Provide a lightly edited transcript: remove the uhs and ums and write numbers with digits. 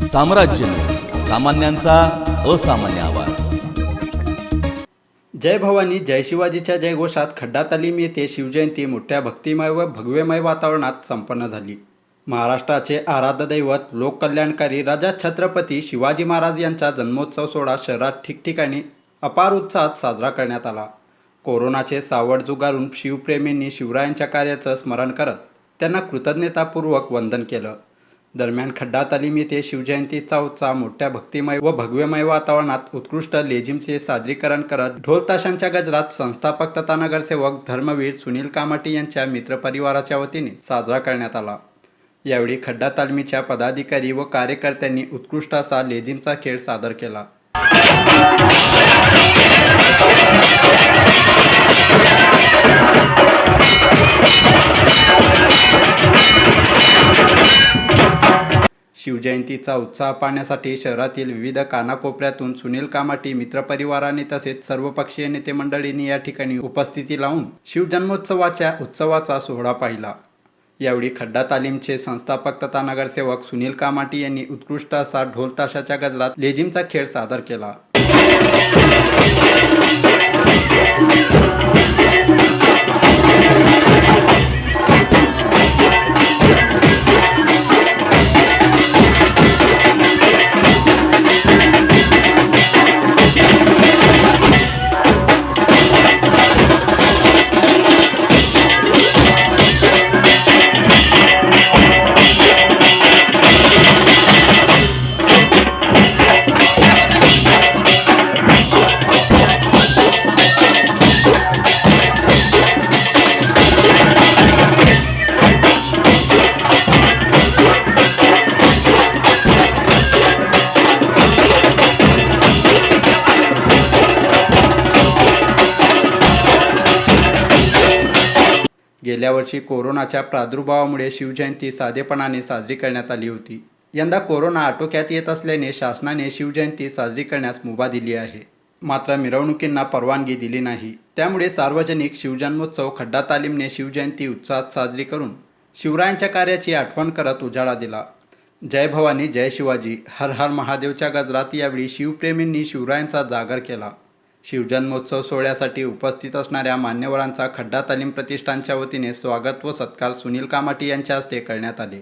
साम्राज्य न्यूज, सामान्यांचा असामान्य आवाज। जय भवानी जय शिवाजीच्या जयघोषात खड्डा तालीम येथे शिवजयंती मोठ्या भक्तिमय व भगवेमय वातावरणात संपन्न झाली। महाराष्ट्राचे आराध्य दैवत लोककल्याणकारी राजा छत्रपती शिवाजी महाराज यांचा जन्मोत्सव सोहळा शहरात ठिकठिकाणी अपार उत्साहात साजरा करण्यात आला। कोरोनाचे सावट झुगारून शिवप्रेमींनी शिवरायांच्या कार्याचं स्मरण करत त्यांना कृतज्ञतापूर्वक वंदन केलं। दरम्यान खड्डा तालीम येथे शिवजयंतीचा उत्साह मोठ्या भक्तिमय व भगवेमय वातावरणात उत्कृष्ट लेझिमचे सादरीकरण करत ढोल ताशांच्या गजरात संस्थापक तथा नगरसेवक धर्मवीर सुनील कामाटी यांच्या मित्रपरिवाराच्या वतीने साजरा करण्यात आला। यावेळी खड्डा तालमीच्या पदाधिकारी व कार्यकर्त्यांनी उत्कृष्ट असा लेझिमचा खेळ सादर केला। शिवजयंतीचा उत्साह पाहण्यासाठी शहरातील विविध कानाकोपऱ्यातून सुनील कामाटी मित्रपरिवाराने तसेच सर्वपक्षीय नेते मंडळींनी या ठिकाणी उपस्थिती लावून शिवजन्मोत्सवाच्या उत्सवाचा सोहळा पाहिला। यावेळी खड्डा तालीमचे संस्थापक तथा नगरसेवक सुनील कामाटी यांनी उत्कृष्ट असा ढोल ताशाच्या गजरात लेझिमचा खेळ सादर केला। गेल्या वर्षी कोरोनाच्या प्रादुर्भावामुळे शिवजयंती साधेपणाने साजरी करण्यात आली होती। यंदा कोरोना आटोक्यात येत असल्याने शासनाने शिवजयंती साजरी करण्यास मुभा दिली आहे। मात्र मिरवणुकींना परवानगी दिली नाही। त्यामुळे सार्वजनिक शिवजन्मोत्सव खड्डा तालीमने शिवजयंती उत्साहात साजरी करून शिवरायांच्या कार्याची आठवण करत उजाळा दिला। जय भवानी जय शिवाजी हर हर महादेवच्या गजरात यावेळी शिवप्रेमींनी शिवरायांचा जागर केला। शिवजन्मोत्सव सोहळ्यासाठी उपस्थित असणाऱ्या मान्यवरांचा खड्डा तालीम प्रतिष्ठानच्या वतीने स्वागत व सत्कार सुनील कामाटी यांच्या हस्ते करण्यात आले।